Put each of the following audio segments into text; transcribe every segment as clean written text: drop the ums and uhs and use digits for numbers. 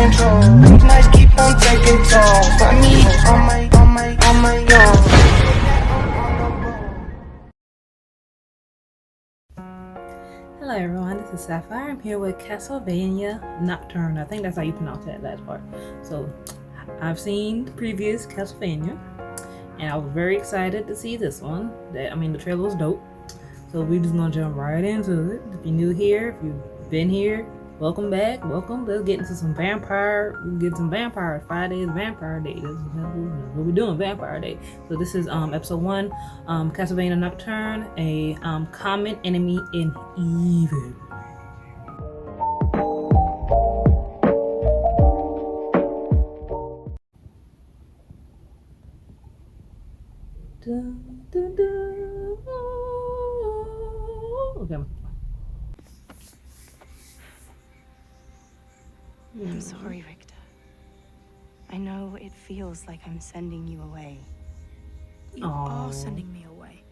control. Midnight keep on taking toll. Find me on my own. Hello everyone, this is Sapphire. I'm here with Castlevania Nocturne. I think that's how you pronounce that last part. So, I've seen the previous Castlevania, and I was very excited to see this one. The trailer was dope. So we're just gonna jump right into it. If you're new here, if you've been here, welcome back. Welcome. Let's get into some vampire. We'll get some vampire. 5 days Vampire Day. This is what we're doing, Vampire Day. So this is episode 1, Castlevania Nocturne, a common enemy in evil. Dun, dun, dun. Okay. I'm sorry, Richter. I know it feels like I'm sending you away. You are sending me away.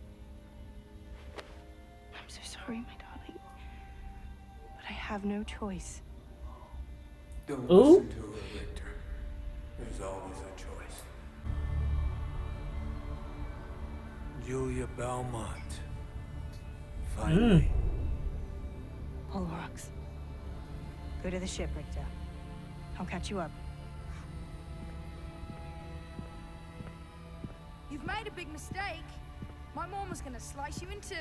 I'm so sorry, my darling. But I have no choice. Don't listen to her, Richter. There's always a choice. Julia Belmont. Finally. Olorox. Go to the ship, Richter. I'll catch you up. You've made a big mistake. My mom was gonna slice you in two.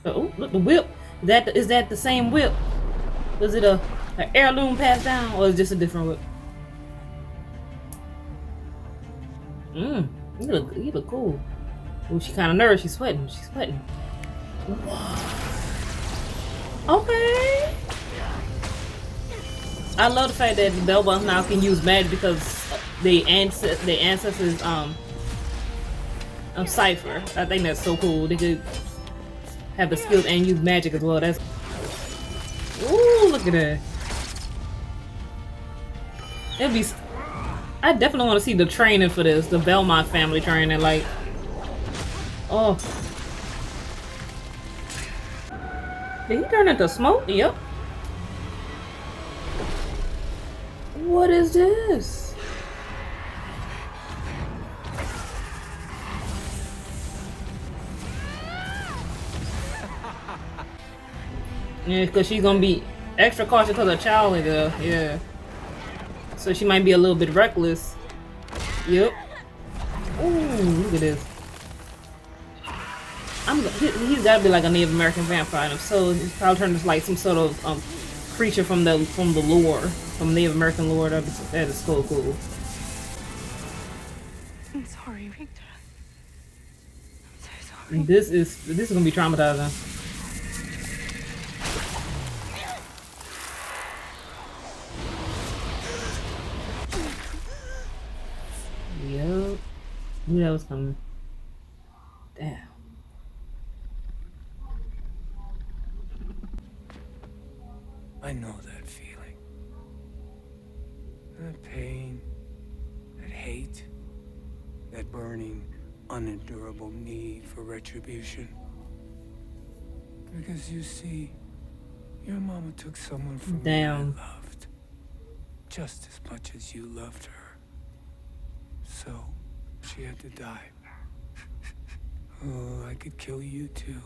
Oh, look, the whip. Is that the same whip? Was it an heirloom passed down, or is it just a different whip? You look cool. Oh, she kind of nervous. She's sweating. Okay. I love the fact that the Belmonts now can use magic because the ancestors cipher. I think that's so cool. They could have the skills and use magic as well. That's ooh, look at that. I definitely want to see the training for this, the Belmont family training. Like, oh, did he turn into smoke? Yep. What is this? Yeah, because she's gonna be extra cautious because her child is yeah. So she might be a little bit reckless. Yep. Ooh, look at this. He's gotta be like a Native American vampire, so he's probably turned into like some sort of creature from the lore, from Native American lore. That is so cool. I'm sorry, Richter. I'm so sorry. This is gonna be traumatizing. Yep. Knew that was coming. Damn. I know that feeling. That pain, that hate, that burning, unendurable need for retribution. Because you see, your mama took someone from you I loved, just as much as you loved her. So, she had to die. Oh, I could kill you too.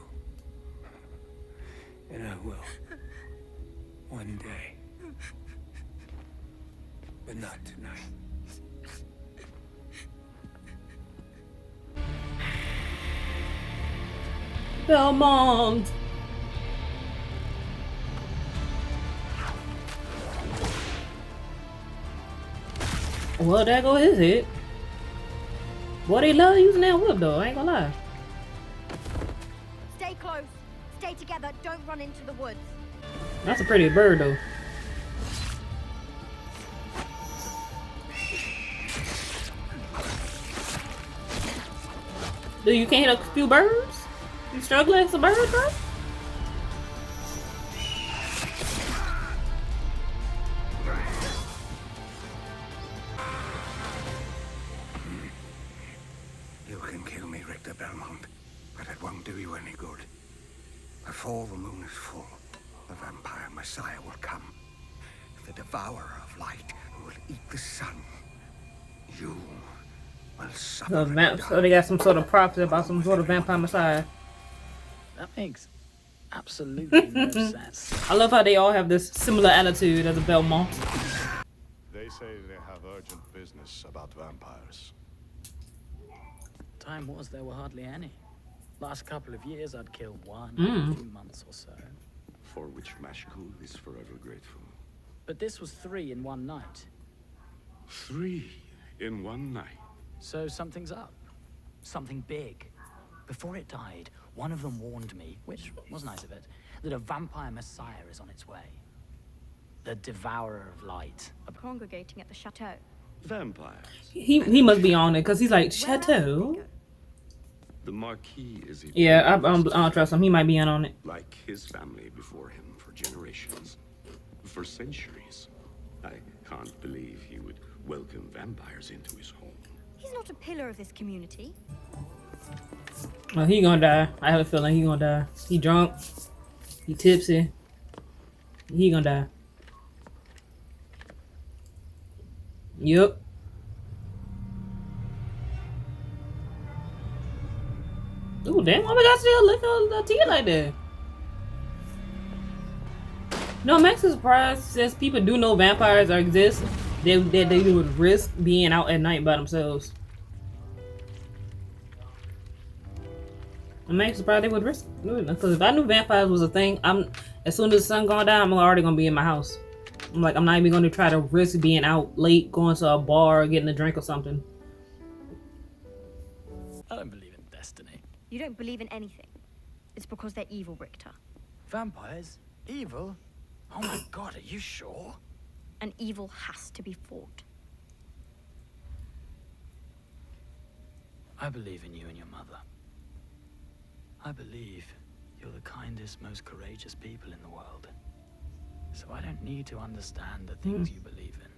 And I will. One day. But not tonight. Belmont! Well, there go his head. Boy, they love using that whip though, I ain't gonna lie. Stay close. Stay together. Don't run into the woods. That's a pretty bird though. Dude, you can't hit a few birds? You struggling as a bird, bro? You can kill me, Richter Belmont, but it won't do you any good. Before the moon is full, the vampire messiah will come. The devourer of light who will eat the sun. You will suffer. So they got some sort of prophecy about some sort of vampire messiah. That makes absolutely no sense. I love how they all have this similar attitude as a Belmont. They say they have urgent business about vampires. Time was there were hardly any. Last couple of years I'd killed one in a few months or so. For which Mashkul is forever grateful. But this was 3 in one night. 3 in one night. So something's up. Something big. Before it died, one of them warned me, which was nice of it, that a vampire messiah is on its way. The devourer of light. Congregating at the chateau. Vampires. He must be on it because he's like chateau. The Marquis is eternal. Yeah, I don't trust him. He might be in on it. Like his family before him for generations. For centuries. I can't believe he would welcome vampires into his home. He's not a pillar of this community. Well, he gonna die. I have a feeling he gonna die. He drunk. He tipsy. He gonna die. Yup. Ooh, damn, why we got still licking the tea like that? No, Max is surprised since people do know vampires exist. They would risk being out at night by themselves. I'm actually surprised they would risk doing that. Because if I knew vampires was a thing, as soon as the sun going down, I'm already gonna be in my house. I'm not even gonna try to risk being out late, going to a bar, or getting a drink or something. I don't believe in destiny. You don't believe in anything. It's because they're evil, Richter. Vampires? Evil? Oh my god, are you sure? And evil has to be fought. I believe in you and your mother. I believe you're the kindest, most courageous people in the world. So I don't need to understand the things you believe in.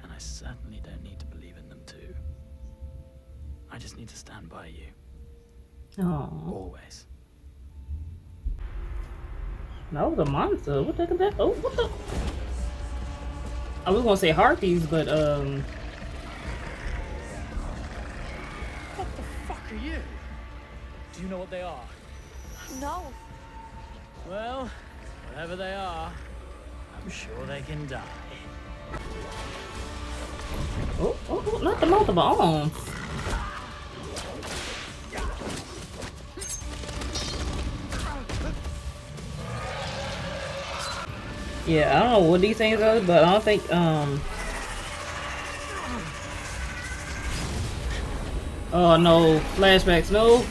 And I certainly don't need to believe in them too. I just need to stand by you. Aww. Always. That was a monster. What the heck is that? Oh, what the? I was gonna say harpies, but What the fuck are you? Do you know what they are? No. Well, whatever they are, I'm sure they can die. oh, not the multiple arms. Yeah, I don't know what these things are, but I don't think oh no, flashbacks. No.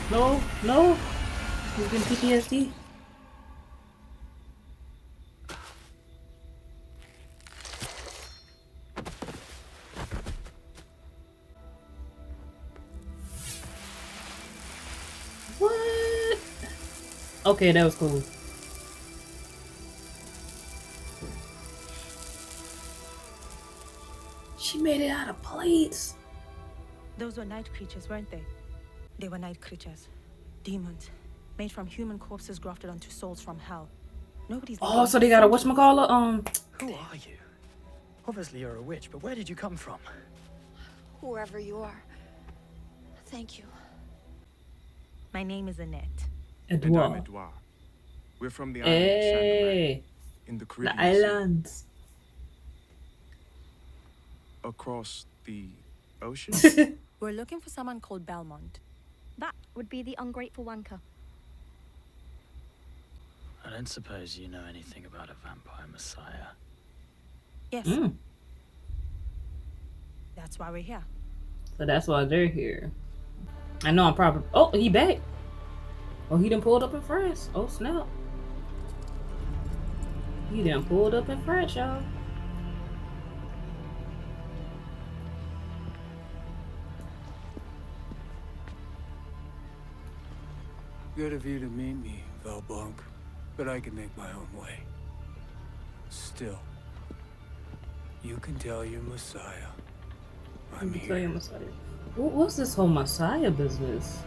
He's getting PTSD. What? Okay, that was cool. She made it out of plates. Those were night creatures, weren't they? They were night creatures. Demons. Made from human corpses grafted onto souls from hell. Nobody's... Oh, so they got a whatchamacallit? Who are you? Obviously you're a witch, but where did you come from? Whoever you are, thank you. My name is Annette. And I'm Edouard. We're from the island of Chandelin, in the Caribbean. The islands. Across the ocean? We're looking for someone called Belmont. That would be the ungrateful wanker. I don't suppose you know anything about a vampire messiah. Yes. That's why we're here. So that's why they're here. I know I'm probably... Oh, he back. Oh, he done pulled up in France. Oh, snap. He done pulled up in France, y'all. Good of you to meet me, Valblanc, but I can make my own way. Still, you can tell your Messiah I'm here. Messiah. What's this whole Messiah business?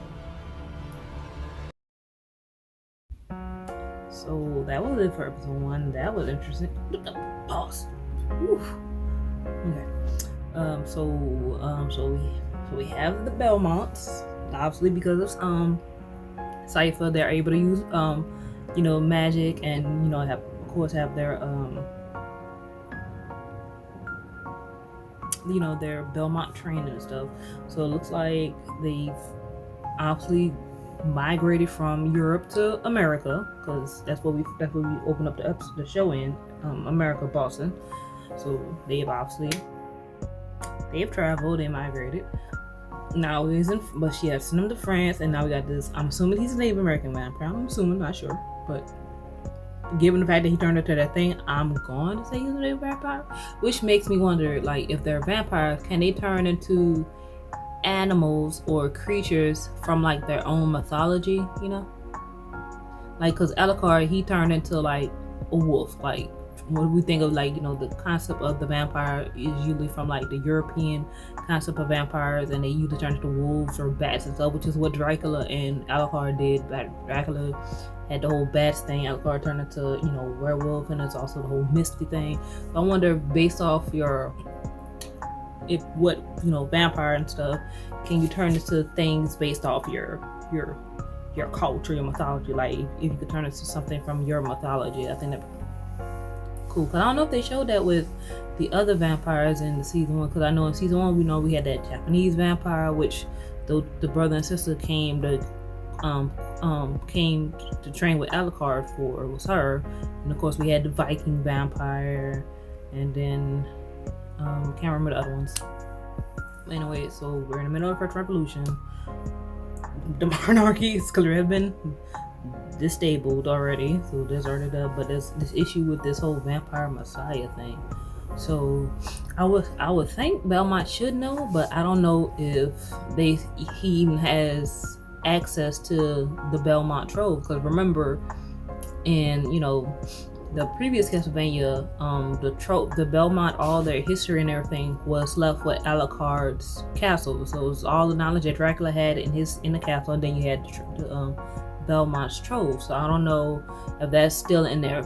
So that was it for episode 1. That was interesting. Look at the pause. Oof. Okay. So we have the Belmonts, obviously because of Cypher. They're able to use magic, and have their their Belmont training and stuff. So it looks like they've obviously migrated from Europe to America, because that's what we open up the show in, America, Boston. So they've traveled, they migrated. Now he's in, but she has sent him to France, and now we got this. I'm assuming he's a Native American man. I'm assuming, not sure, but given the fact that he turned into that thing, I'm going to say he's a Native vampire, which makes me wonder, like, if they're vampires, can they turn into animals or creatures from like their own mythology? Like, because Alucard, he turned into like a wolf. Like, when we think of like the concept of the vampire is usually from like the European concept of vampires, and they usually turn into wolves or bats and stuff, which is what Dracula and Alucard did. Dracula had the whole bats thing, Alucard turned into werewolf, and it's also the whole misty thing. So I wonder, based off vampire and stuff, can you turn into things based off your culture, your mythology? Like, if you could turn into something from your mythology, I think that'd be cool. Cause I don't know if they showed that with the other vampires in the season 1. Cause I know in season 1 we had that Japanese vampire, which the brother and sister came to train with Alucard for, was her. And of course we had the Viking vampire, and then can't remember the other ones. Anyway, so we're in the middle of the French Revolution. The monarchy is clearly have been disabled already, so deserted up. But there's this issue with this whole vampire messiah thing. So I would think Belmont should know, but I don't know if he even has access to the Belmont trove. Because remember, in the previous Castlevania, the Belmont, all their history and everything was left with Alucard's castle. So it was all the knowledge that Dracula had in the castle, and then you had the Belmont's trove. So I don't know if that's still in there,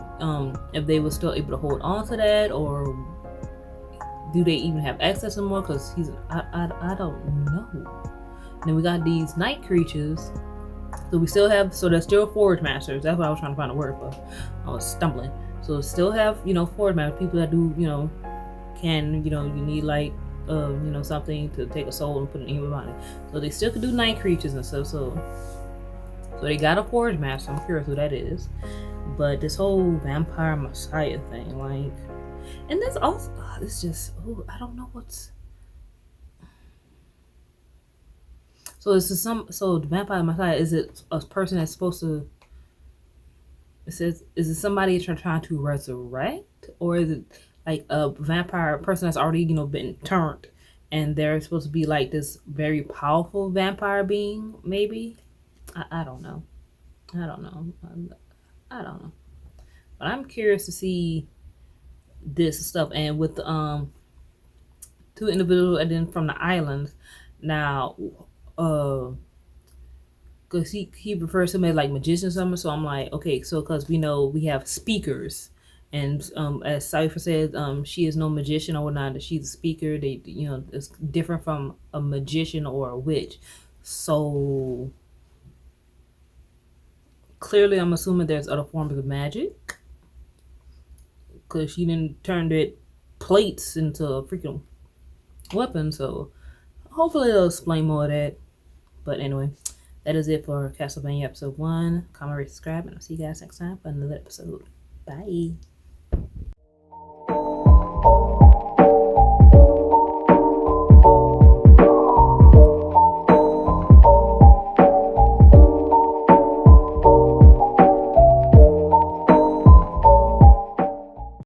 if they were still able to hold on to that, or do they even have access to more? Because I don't know. And then we got these night creatures. So we still have, so there's still Forge Masters. That's what I was trying to find a word for. I was stumbling. So still have, Forge Masters, people that do, can, you need like, something to take a soul and put it in your body. So they still could do night creatures and stuff. So they got a Forge Master. I'm curious who that is. But this whole vampire messiah thing, like, and this also, it's just, I don't know what's. So so the vampire messiah, is it a person that's supposed to? It says, is it somebody trying to resurrect, or is it like a vampire person that's already been turned, and they're supposed to be like this very powerful vampire being? Maybe, I don't know. I don't know. But I'm curious to see this stuff, and with the two individuals, and then from the islands now. Because he refers to them as like magicians, or something. So I'm like, okay, so because we know we have speakers, and as Cypher said, she is no magician or whatnot. That she's a speaker. They, it's different from a magician or a witch. So clearly, I'm assuming there's other forms of magic, because she didn't turn it plates into a freaking weapon. So hopefully they'll explain more of that. But anyway, that is it for Castlevania episode 1. Comment, rate, subscribe, and I'll see you guys next time for another episode. Bye.